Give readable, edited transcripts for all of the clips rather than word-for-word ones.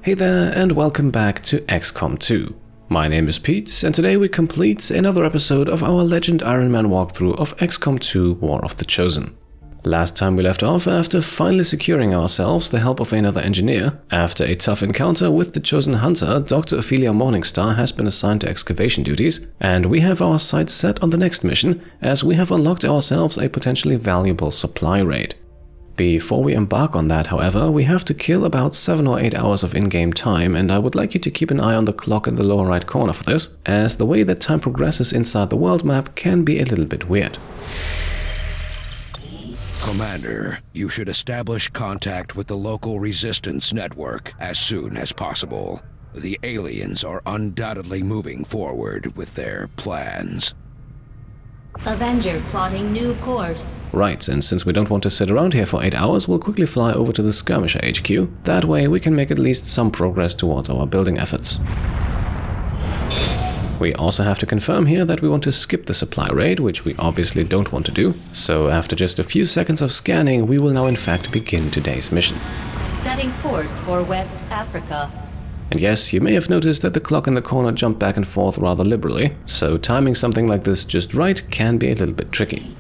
Hey there and welcome back to XCOM 2. My name is Pete and today we complete another episode of our Legend Ironman walkthrough of XCOM 2 War of the Chosen. Last time we left off after finally securing ourselves the help of another engineer. After a tough encounter with the Chosen Hunter, Dr. Ophelia Morningstar has been assigned to excavation duties, and we have our sights set on the next mission as we have unlocked ourselves a potentially valuable supply raid. Before we embark on that, however, we have to kill about 7 or 8 hours of in-game time, and I would like you to keep an eye on the clock in the lower right corner for this, as the way that time progresses inside the world map can be a little bit weird. Commander, you should establish contact with the local resistance network as soon as possible. The aliens are undoubtedly moving forward with their plans. Avenger plotting new course. Right, and since we don't want to sit around here for 8 hours, we'll quickly fly over to the Skirmisher HQ. That way we can make at least some progress towards our building efforts. We also have to confirm here that we want to skip the supply raid, which we obviously don't want to do. So after just a few seconds of scanning, we will now in fact begin today's mission. Setting course for West Africa. And yes, you may have noticed that the clock in the corner jumped back and forth rather liberally, so timing something like this just right can be a little bit tricky.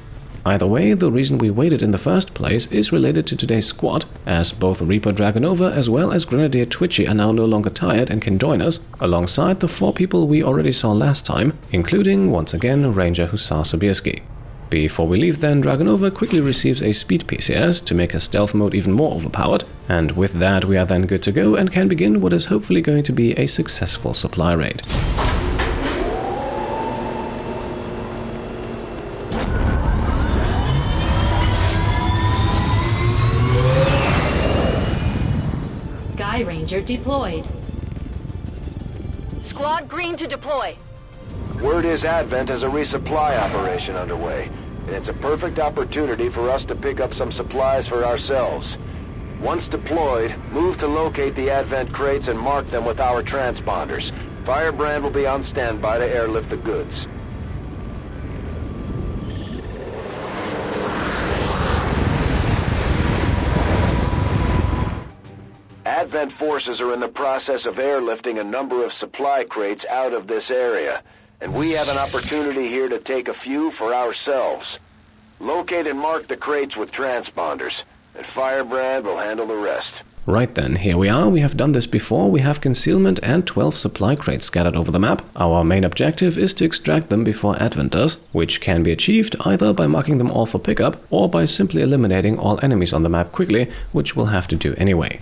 Either way, the reason we waited in the first place is related to today's squad, as both Reaper Dragunova as well as Grenadier Twitchy are now no longer tired and can join us, alongside the 4 people we already saw last time, including, once again, Ranger Sobieski. Before we leave then, Dragunova quickly receives a speed PCS to make her stealth mode even more overpowered, and with that we are then good to go and can begin what is hopefully going to be a successful supply raid. Sky Ranger deployed. Squad green to deploy. Word is Advent has a resupply operation underway, and it's a perfect opportunity for us to pick up some supplies for ourselves. Once deployed, move to locate the Advent crates and mark them with our transponders. Firebrand will be on standby to airlift the goods. Advent forces are in the process of airlifting a number of supply crates out of this area, and we have an opportunity here to take a few for ourselves. Locate and mark the crates with transponders, and Firebrand will handle the rest. Right then, here we are. We have done this before. We have Concealment and 12 supply crates scattered over the map. Our main objective is to extract them before Advent does, which can be achieved either by marking them all for pickup or by simply eliminating all enemies on the map quickly, which we'll have to do anyway.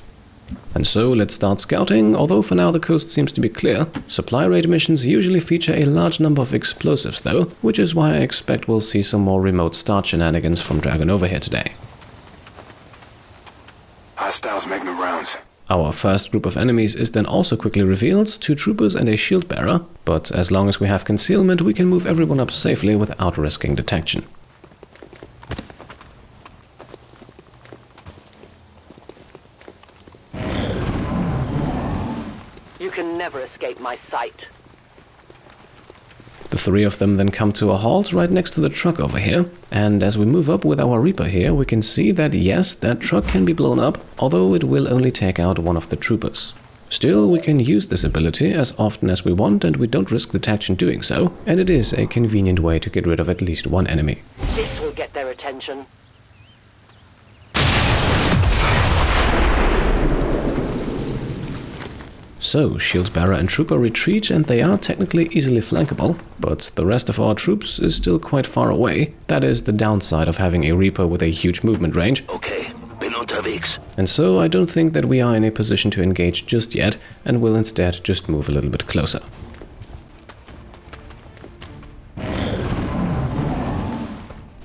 And so let's start scouting. Although for now the coast seems to be clear. Supply raid missions usually feature a large number of explosives though, which is why I expect we'll see some more remote start shenanigans from Dragunova here today. Hostiles making the rounds. Our first group of enemies is then also quickly revealed, 2 troopers and a shield bearer, but as long as we have concealment we can move everyone up safely without risking detection. You can never escape my sight. The 3 of them then come to a halt right next to the truck over here, and as we move up with our Reaper here, we can see that yes, that truck can be blown up, although it will only take out one of the troopers. Still, we can use this ability as often as we want and we don't risk detection doing so, and it is a convenient way to get rid of at least one enemy. This will get their attention. So, shield bearer and trooper retreat and they are technically easily flankable, but the rest of our troops is still quite far away. That is the downside of having a Reaper with a huge movement range. Okay, bin unterwegs. And so I don't think that we are in a position to engage just yet and will instead just move a little bit closer.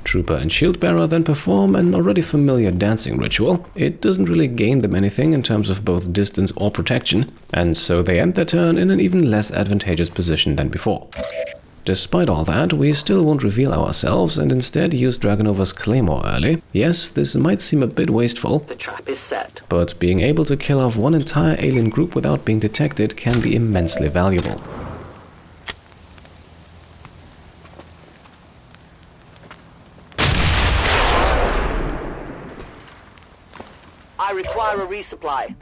Trooper and shield bearer then perform an already familiar dancing ritual. It doesn't really gain them anything in terms of both distance or protection, and so they end their turn in an even less advantageous position than before. Despite all that, we still won't reveal ourselves and instead use Dragunova's Claymore early. Yes, this might seem a bit wasteful, The trap is set. but being able to kill off one entire alien group without being detected can be immensely valuable. I require a resupply.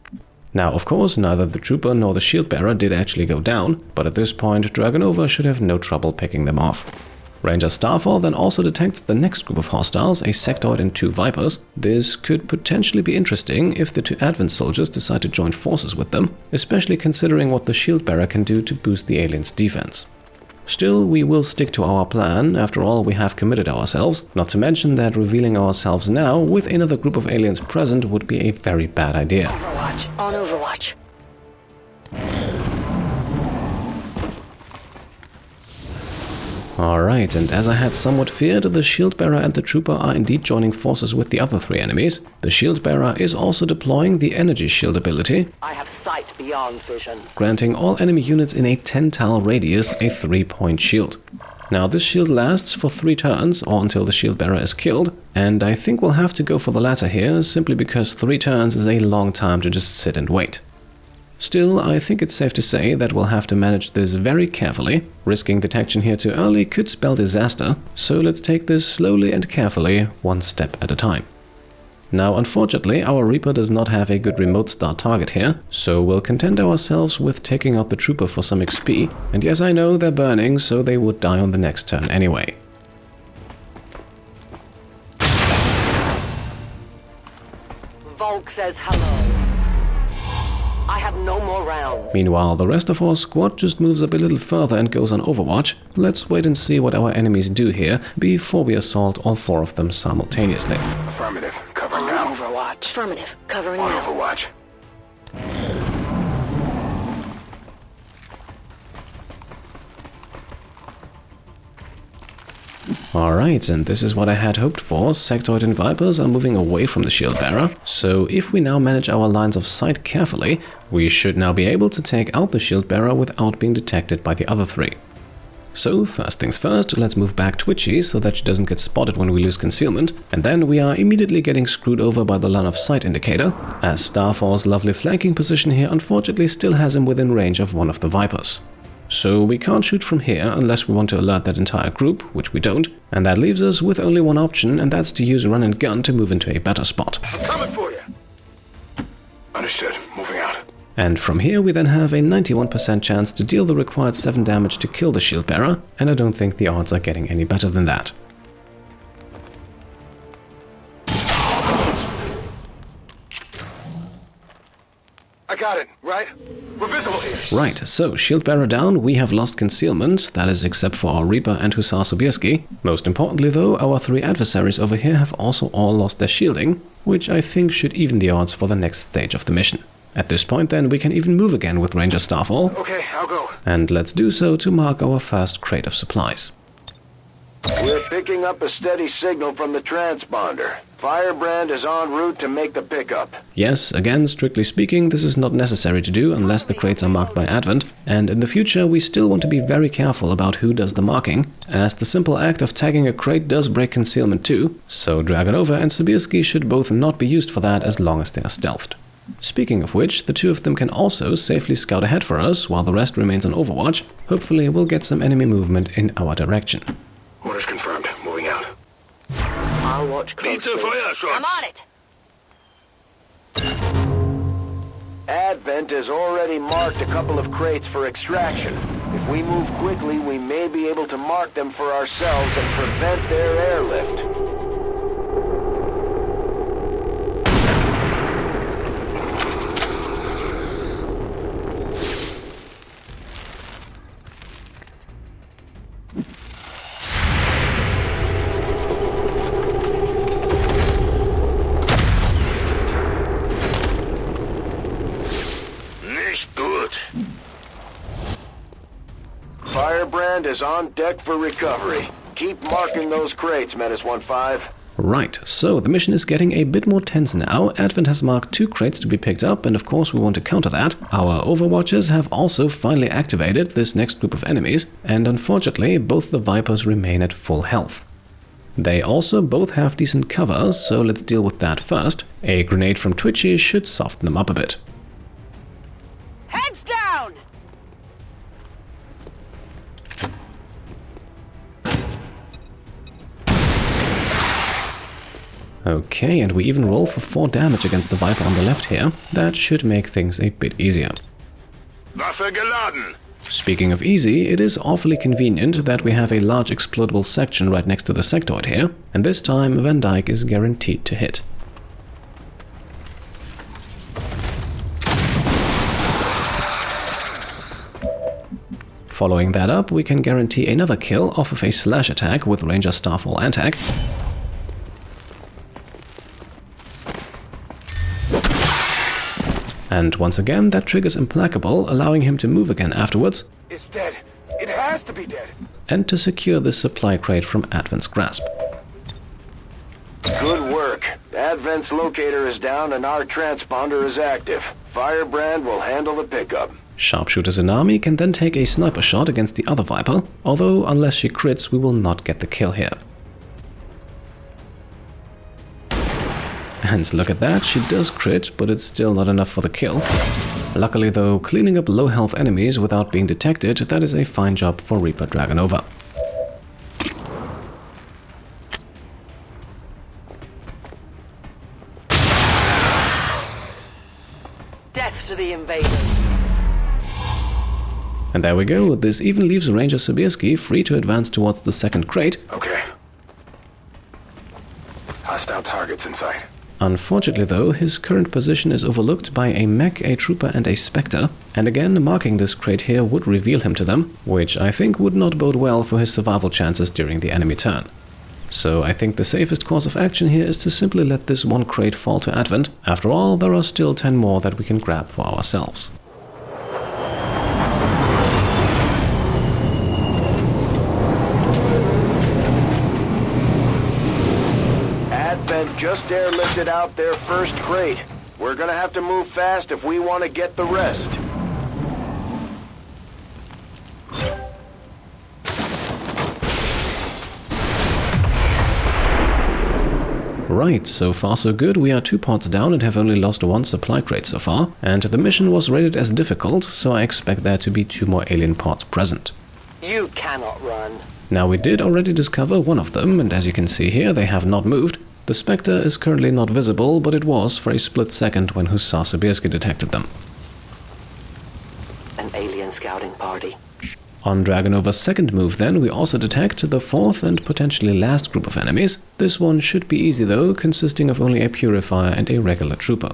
Now, of course, neither the trooper nor the shield bearer did actually go down, but at this point Dragunova should have no trouble picking them off. Ranger Starfall then also detects the next group of hostiles, a sectoid and 2 Vipers. This could potentially be interesting if the 2 Advent soldiers decide to join forces with them, especially considering what the shield bearer can do to boost the aliens' defense. Still, we will stick to our plan. After all, we have committed ourselves, not to mention that revealing ourselves now with another group of aliens present would be a very bad idea. Overwatch. On Overwatch. Alright, and as I had somewhat feared, the shield bearer and the trooper are indeed joining forces with the other 3 enemies. The shield bearer is also deploying the energy shield ability, I have sight beyond vision. granting all enemy units in a 10-tile radius a 3-point shield. Now this shield lasts for 3 turns, or until the shield bearer is killed, and I think we'll have to go for the latter here, simply because 3 turns is a long time to just sit and wait. Still, I think it's safe to say that we'll have to manage this very carefully. Risking detection here too early could spell disaster, so let's take this slowly and carefully, one step at a time. Now, unfortunately, our Reaper does not have a good remote start target here, so we'll content ourselves with taking out the trooper for some XP, and yes, I know they're burning, so they would die on the next turn anyway. Volk says hello. I have no more rounds. Meanwhile, the rest of our squad just moves up a little further and goes on Overwatch. Let's wait and see what our enemies do here before we assault all 4 of them simultaneously. Affirmative. Covering On now. Overwatch. Affirmative. Covering On now. Overwatch. Alright, and this is what I had hoped for. Sectoid and Vipers are moving away from the shield bearer, so if we now manage our lines of sight carefully, we should now be able to take out the shield bearer without being detected by the other 3. So, first things first, let's move back Twitchy so that she doesn't get spotted when we lose concealment, and then we are immediately getting screwed over by the line of sight indicator, as Starfall's lovely flanking position here unfortunately still has him within range of one of the Vipers. So we can't shoot from here unless we want to alert that entire group, which we don't, and that leaves us with only one option, and that's to use run and gun to move into a better spot. Coming for you. Understood. Moving out. And from here we then have a 91% chance to deal the required 7 damage to kill the shield bearer, and I don't think the odds are getting any better than that. I got it, right? We're visible here. Right, so shield bearer down, we have lost concealment, that is except for our Reaper and Hussar Sobieski. Most importantly though, our 3 adversaries over here have also all lost their shielding, which I think should even the odds for the next stage of the mission. At this point then we can even move again with Ranger Starfall. Okay, I'll go. And let's do so to mark our first crate of supplies. We're picking up a steady signal from the transponder. Firebrand is en route to make the pickup. Yes, again, strictly speaking, this is not necessary to do unless the crates are marked by Advent, and in the future we still want to be very careful about who does the marking, as the simple act of tagging a crate does break concealment too, so Dragunova and Sobieski should both not be used for that as long as they are stealthed. Speaking of which, the 2 of them can also safely scout ahead for us while the rest remains on Overwatch. Hopefully we'll get some enemy movement in our direction. Orders confirmed. Moving out. I'll watch closely. I'm on it. Advent has already marked a couple of crates for extraction. If we move quickly, we may be able to mark them for ourselves and prevent their airlift. Firebrand is on deck for recovery. Keep marking those crates, Menace 1-5. Right, so the mission is getting a bit more tense now. Advent has marked 2 crates to be picked up, and of course we want to counter that. Our Overwatchers have also finally activated this next group of enemies, and unfortunately both the Vipers remain at full health. They also both have decent cover, so let's deal with that first. A grenade from Twitchy should soften them up a bit. Heads down! Okay, and we even roll for 4 damage against the Viper on the left here. That should make things a bit easier. Waffe geladen! Speaking of easy, it is awfully convenient that we have a large explodable section right next to the sectoid here, and this time Van Dyke is guaranteed to hit. Following that up, we can guarantee another kill off of a slash attack with Ranger Starfall Antac. And once again, that triggers Implacable, allowing him to move again afterwards. It's dead. It has to be dead. And to secure this supply crate from Advent's grasp. Good work. Advent's locator is down and our transponder is active. Firebrand will handle the pickup. Sharpshooter Tsunami can then take a sniper shot against the other Viper, although unless she crits we will not get the kill here. And look at that, she does crit, but it's still not enough for the kill. Luckily though, cleaning up low health enemies without being detected, that is a fine job for Reaper Dragunova. Death to the invaders. And there we go, this even leaves Ranger Sobieski free to advance towards the second crate. Okay. Hostile targets in sight. Unfortunately though, his current position is overlooked by a mech, a trooper and a spectre, and again marking this crate here would reveal him to them, which I think would not bode well for his survival chances during the enemy turn. So I think the safest course of action here is to simply let this one crate fall to Advent. After all, there are still 10 more that we can grab for ourselves. Advent just airlifted out their first crate. We're gonna have to move fast if we want to get the rest. Right, so far so good, we are 2 pods down and have only lost 1 supply crate so far, and the mission was rated as difficult, so I expect there to be 2 more alien pods present. You cannot run. Now we did already discover one of them, and as you can see here, they have not moved. The Spectre is currently not visible, but it was for a split second when Hussar Sobieski detected them. An alien scouting party. On Dragunova's second move then, we also detect the 4th and potentially last group of enemies. This one should be easy though, consisting of only a Purifier and a regular trooper.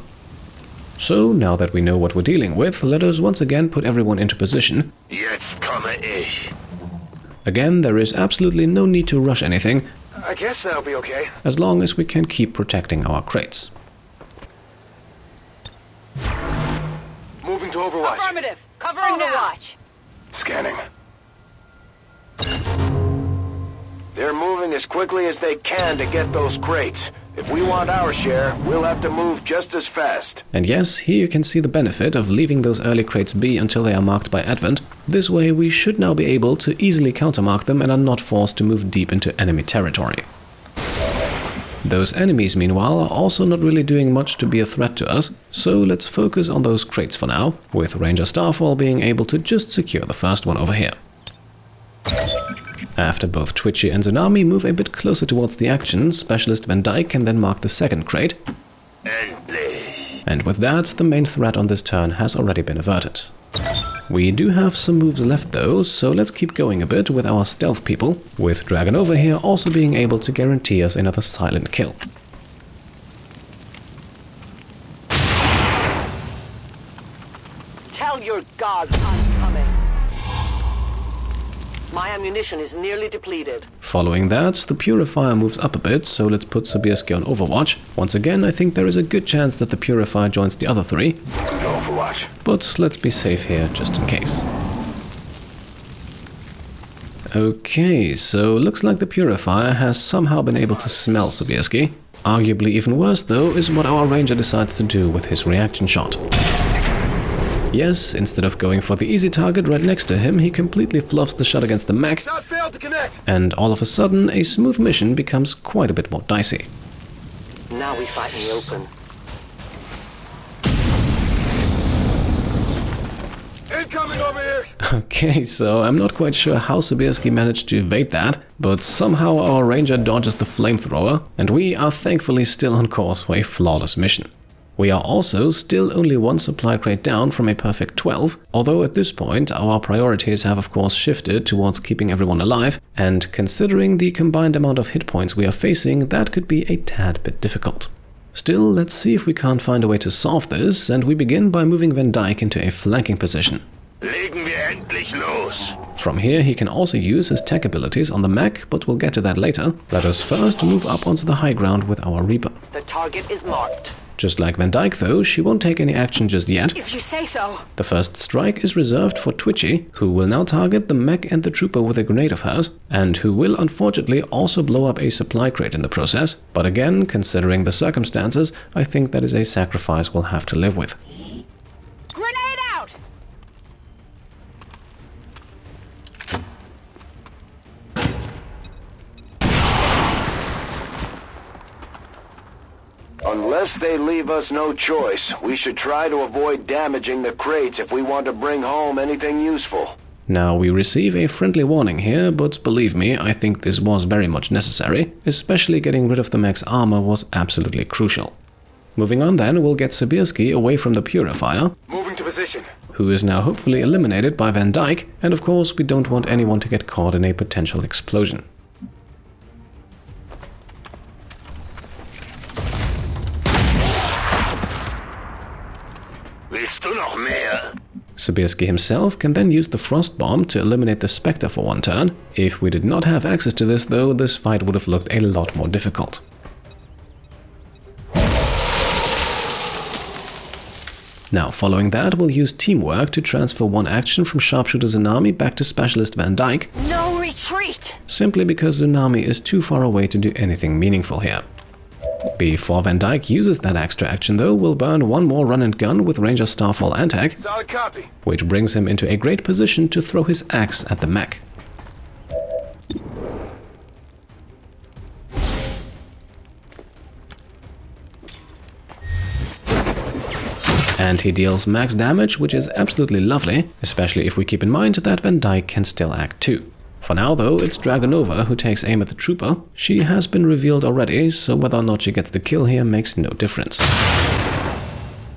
So, now that we know what we're dealing with, let us once again put everyone into position. Jetzt komme ich. Again, there is absolutely no need to rush anything, I guess that'll be okay. as long as we can keep protecting our crates. Moving to Overwatch. Affirmative. Covering Overwatch. Scanning. They're moving as quickly as they can to get those crates. If we want our share, we'll have to move just as fast. And yes, here you can see the benefit of leaving those early crates be until they are marked by Advent. This way we should now be able to easily countermark them and are not forced to move deep into enemy territory. Those enemies, meanwhile, are also not really doing much to be a threat to us, so let's focus on those crates for now, with Ranger Starfall being able to just secure the first one over here. After both Twitchy and Tsunami move a bit closer towards the action, Specialist Van Dyke can then mark the second crate. And with that, the main threat on this turn has already been averted. We do have some moves left though, so let's keep going a bit with our stealth people, with Dragunova here also being able to guarantee us another silent kill. Tell your gods I'm coming. My ammunition is nearly depleted. Following that, the Purifier moves up a bit, so let's put Sobieski on Overwatch. Once again, I think there is a good chance that the Purifier joins the other 3. Overwatch. But let's be safe here, just in case. Okay, so looks like the Purifier has somehow been able to smell Sobieski. Arguably even worse, though, is what our Ranger decides to do with his reaction shot. Yes, instead of going for the easy target right next to him, he completely fluffs the shot against the mech, Shot failed to connect. and all of a sudden, a smooth mission becomes quite a bit more dicey. Now we fight in the open. Incoming over here! Okay, so I'm not quite sure how Sobieski managed to evade that, but somehow our ranger dodges the flamethrower, and we are thankfully still on course for a flawless mission. We are also still only one supply crate down from a perfect 12, although at this point our priorities have of course shifted towards keeping everyone alive, and considering the combined amount of hit points we are facing, that could be a tad bit difficult. Still, let's see if we can't find a way to solve this, and we begin by moving Van Dyke into a flanking position. Legen wir endlich los! From here he can also use his tech abilities on the mech, but we'll get to that later. Let us first move up onto the high ground with our Reaper. The target is marked. Just like Van Dyke though, she won't take any action just yet. If you say so. The first strike is reserved for Twitchy, who will now target the mech and the trooper with a grenade of hers, and who will unfortunately also blow up a supply crate in the process. But again, considering the circumstances, I think that is a sacrifice we'll have to live with. Grenade out! Unless they leave us no choice, we should try to avoid damaging the crates if we want to bring home anything useful. Now we receive a friendly warning here, but believe me, I think this was very much necessary, especially getting rid of the mech's armor was absolutely crucial. Moving on then, we'll get Sobieski away from the Purifier, Moving to position. who is now hopefully eliminated by Van Dyke, and of course we don't want anyone to get caught in a potential explosion. Willst du noch mehr? Sobieski himself can then use the Frost Bomb to eliminate the Spectre for one turn. If we did not have access to this though, this fight would have looked a lot more difficult. Now, following that, we'll use Teamwork to transfer one action from Sharpshooter Tsunami back to Specialist Van Dyke, No retreat! simply because Tsunami is too far away to do anything meaningful here. Before Van Dyke uses that extra action though, we'll burn one more run and gun with Ranger Starfall Antag, Solid copy. which brings him into a great position to throw his axe at the mech. And he deals max damage, which is absolutely lovely, especially if we keep in mind that Van Dyke can still act too. For now though, it's Dragunova who takes aim at the trooper. She has been revealed already, so whether or not she gets the kill here makes no difference.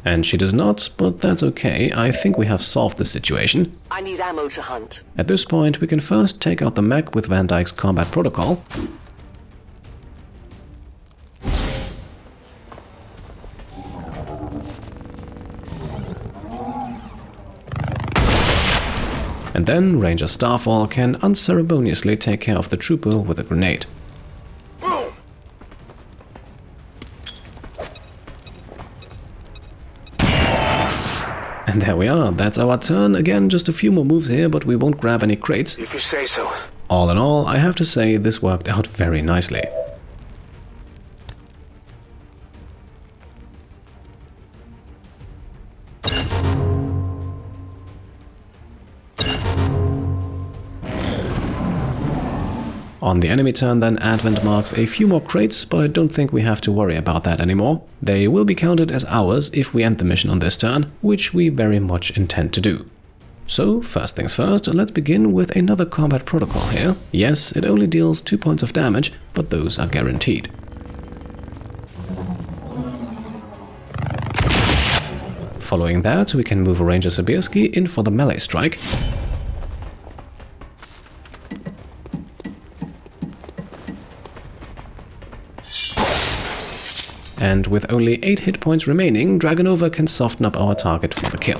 And she does not, but that's okay, I think we have solved the situation. I need ammo to hunt. At this point, we can first take out the mech with Van Dyke's combat protocol. And then Ranger Starfall can unceremoniously take care of the trooper with a grenade. Boom! And there we are, that's our turn. Again, just a few more moves here, but we won't grab any crates. If you say so. All in all, I have to say this worked out very nicely. On the enemy turn then, Advent marks a few more crates, but I don't think we have to worry about that anymore. They will be counted as ours if we end the mission on this turn, which we very much intend to do. So, first things first, let's begin with another combat protocol here. Yes, it only deals 2 points of damage, but those are guaranteed. Following that, we can move Ranger Sobieski in for the melee strike. And with only 8 hit points remaining, Dragunova can soften up our target for the kill.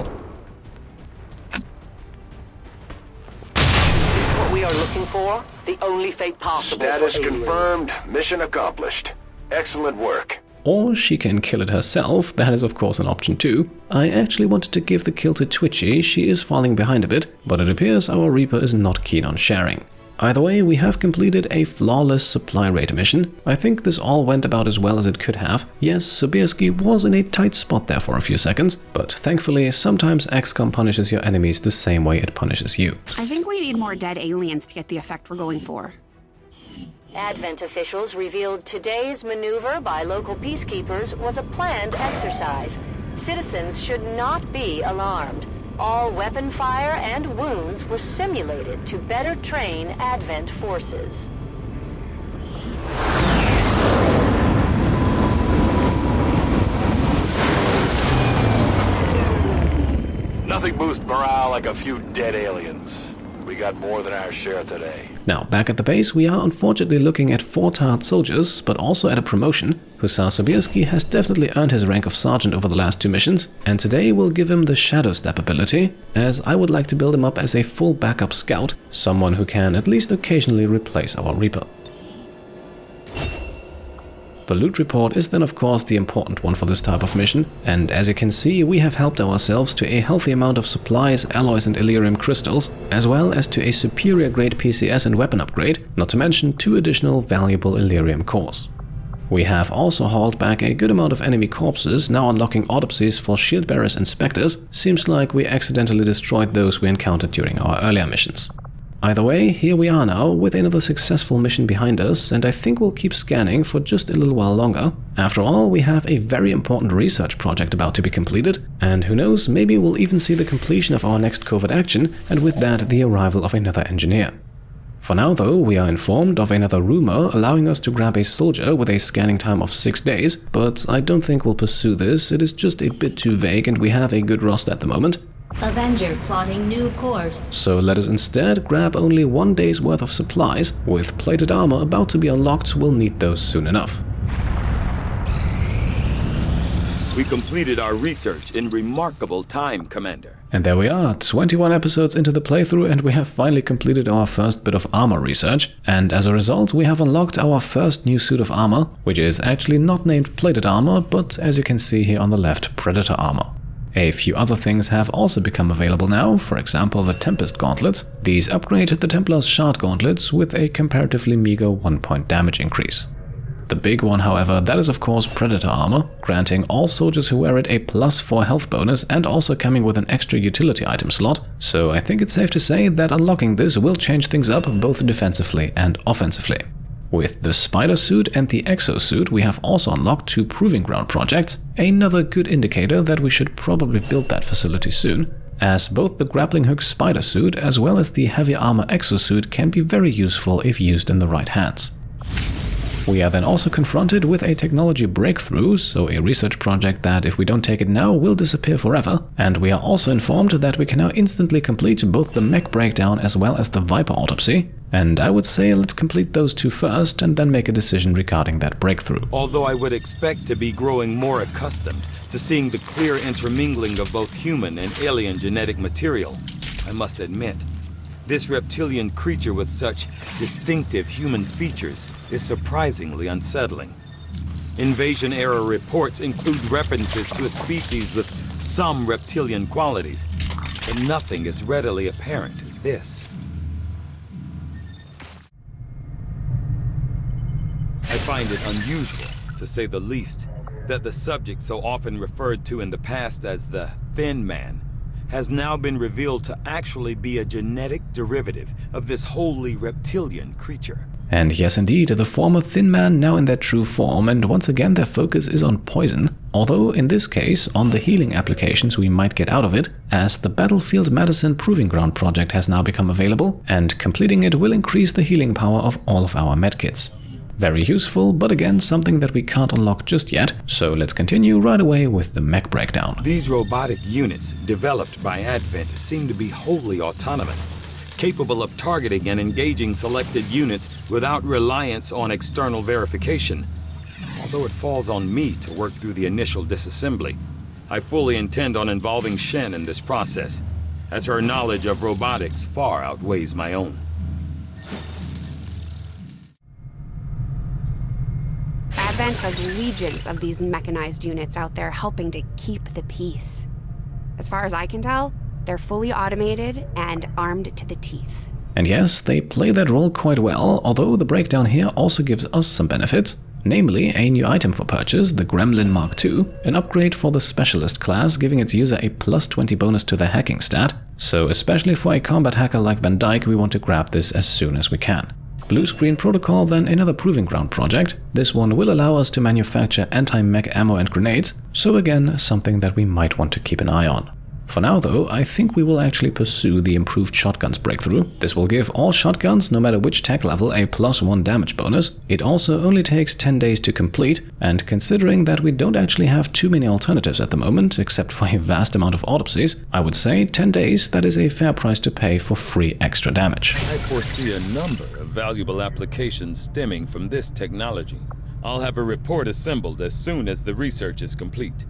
What we are looking for? The only fate possible. Status for aliens. confirmed. Mission accomplished. Excellent work. Or she can kill it herself, that is of course an option too. I actually wanted to give the kill to Twitchy, she is falling behind a bit, but it appears our Reaper is not keen on sharing. Either way, we have completed a flawless supply raid mission. I think this all went about as well as it could have. Yes, Sobieski was in a tight spot there for a few seconds, but thankfully sometimes XCOM punishes your enemies the same way it punishes you. I think we need more dead aliens to get the effect we're going for. Advent officials revealed today's maneuver by local peacekeepers was a planned exercise. Citizens should not be alarmed. All weapon fire and wounds were simulated to better train Advent forces. Nothing boosts morale like a few dead aliens. We got more than our share today. Now, back at the base, we are unfortunately looking at 4 tired soldiers, but also at a promotion. Ranger Sobieski has definitely earned his rank of sergeant over the last 2 missions, and today we'll give him the Shadow Step ability, as I would like to build him up as a full backup scout, someone who can at least occasionally replace our Reaper. The loot report is then of course the important one for this type of mission, and as you can see we have helped ourselves to a healthy amount of supplies, alloys and Elerium crystals, as well as to a superior grade PCS and weapon upgrade, not to mention 2 additional valuable Elerium cores. We have also hauled back a good amount of enemy corpses, now unlocking autopsies for shield bearers and specters. Seems like we accidentally destroyed those we encountered during our earlier missions. Either way, here we are now with another successful mission behind us, and I think we'll keep scanning for just a little while longer. After all, we have a very important research project about to be completed, and who knows, maybe we'll even see the completion of our next covert action, and with that the arrival of another engineer. For now though, we are informed of another rumor allowing us to grab a soldier with a scanning time of 6 days, but I don't think we'll pursue this. It is just a bit too vague and we have a good roster at the moment. Avenger plotting new course. So let us instead grab only 1 day's worth of supplies. With plated armor about to be unlocked, we'll need those soon enough. We completed our research in remarkable time, Commander. And there we are, 21 episodes into the playthrough, and we have finally completed our first bit of armor research. And as a result, we have unlocked our first new suit of armor, which is actually not named plated armor, but as you can see here on the left, predator armor. A few other things have also become available now, for example the Tempest gauntlets. These upgrade the Templar's shard gauntlets with a comparatively meager 1-point damage increase. The big one, however, that is of course Predator armor, granting all soldiers who wear it a +4 health bonus and also coming with an extra utility item slot, so I think it's safe to say that unlocking this will change things up both defensively and offensively. With the Spider suit and the Exo suit, we have also unlocked 2 Proving Ground projects, another good indicator that we should probably build that facility soon, as both the Grappling Hook Spider suit as well as the Heavy Armor Exo suit can be very useful if used in the right hands. We are then also confronted with a technology breakthrough, so a research project that, if we don't take it now, will disappear forever, and we are also informed that we can now instantly complete both the mech breakdown as well as the Viper autopsy, and I would say let's complete those 2 first and then make a decision regarding that breakthrough. Although I would expect to be growing more accustomed to seeing the clear intermingling of both human and alien genetic material, I must admit, this reptilian creature with such distinctive human features is surprisingly unsettling. Invasion-era reports include references to a species with some reptilian qualities, but nothing as readily apparent as this. I find it unusual, to say the least, that the subject so often referred to in the past as the Thin Man has now been revealed to actually be a genetic derivative of this wholly reptilian creature. And yes indeed, the former Thin Man now in their true form, and once again their focus is on poison, although in this case on the healing applications we might get out of it, as the Battlefield Medicine Proving Ground project has now become available, and completing it will increase the healing power of all of our medkits. Very useful, but again something that we can't unlock just yet, so let's continue right away with the mech breakdown. These robotic units, developed by Advent, seem to be wholly autonomous, capable of targeting and engaging selected units without reliance on external verification. Although it falls on me to work through the initial disassembly, I fully intend on involving Shen in this process, as her knowledge of robotics far outweighs my own. Advent has legions of these mechanized units out there helping to keep the peace. As far as I can tell, they're fully automated and armed to the teeth. And yes, they play that role quite well, although the breakdown here also gives us some benefits, namely a new item for purchase, the Gremlin Mark II, an upgrade for the Specialist class, giving its user a +20 bonus to their hacking stat, so especially for a combat hacker like Van Dyke, we want to grab this as soon as we can. Blue Screen Protocol, then another Proving Ground project. This one will allow us to manufacture anti-mech ammo and grenades, so again, something that we might want to keep an eye on. For now though, I think we will actually pursue the improved shotguns breakthrough. This will give all shotguns, no matter which tech level, a +1 damage bonus. It also only takes 10 days to complete, and considering that we don't actually have too many alternatives at the moment, except for a vast amount of autopsies, I would say 10 days, that is a fair price to pay for free extra damage. I foresee a number of valuable applications stemming from this technology. I'll have a report assembled as soon as the research is complete.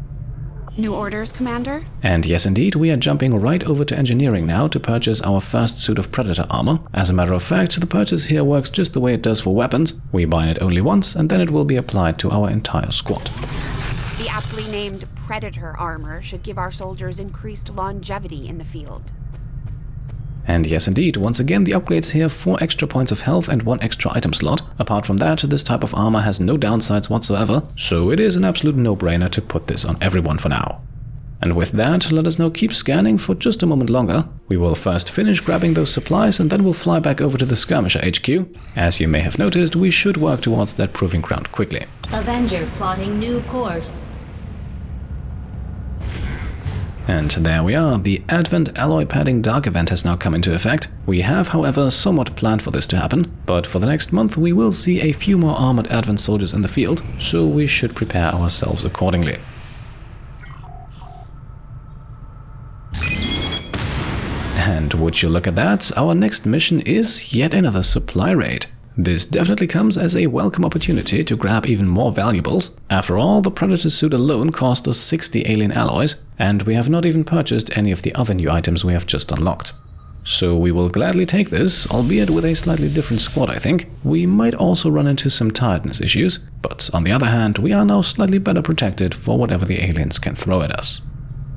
New orders, Commander? And yes indeed, we are jumping right over to engineering now to purchase our first suit of Predator armor. As a matter of fact, the purchase here works just the way it does for weapons. We buy it only once and then it will be applied to our entire squad. The aptly named Predator armor should give our soldiers increased longevity in the field. And yes indeed, once again the upgrades here, 4 extra points of health and 1 extra item slot. Apart from that, this type of armor has no downsides whatsoever, so it is an absolute no-brainer to put this on everyone for now. And with that, let us now keep scanning for just a moment longer. We will first finish grabbing those supplies and then we'll fly back over to the Skirmisher HQ. As you may have noticed, we should work towards that proving ground quickly. Avenger plotting new course. And there we are, the Advent Alloy Padding Dark event has now come into effect. We have, however, somewhat planned for this to happen, but for the next month we will see a few more armored Advent soldiers in the field, so we should prepare ourselves accordingly. And would you look at that, our next mission is yet another supply raid. This definitely comes as a welcome opportunity to grab even more valuables. After all, the Predator suit alone cost us 60 alien alloys, and we have not even purchased any of the other new items we have just unlocked. So we will gladly take this, albeit with a slightly different squad I think. We might also run into some tiredness issues, but on the other hand, we are now slightly better protected for whatever the aliens can throw at us.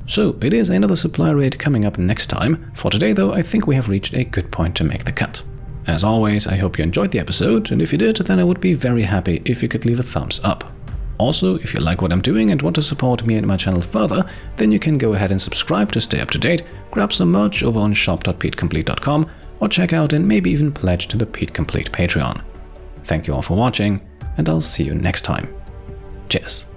So it is another supply raid coming up next time. For today though, I think we have reached a good point to make the cut. As always, I hope you enjoyed the episode, and if you did, then I would be very happy if you could leave a thumbs up. Also, if you like what I'm doing and want to support me and my channel further, then you can go ahead and subscribe to stay up to date, grab some merch over on shop.petecomplete.com, or check out and maybe even pledge to the Pete Complete Patreon. Thank you all for watching, and I'll see you next time. Cheers.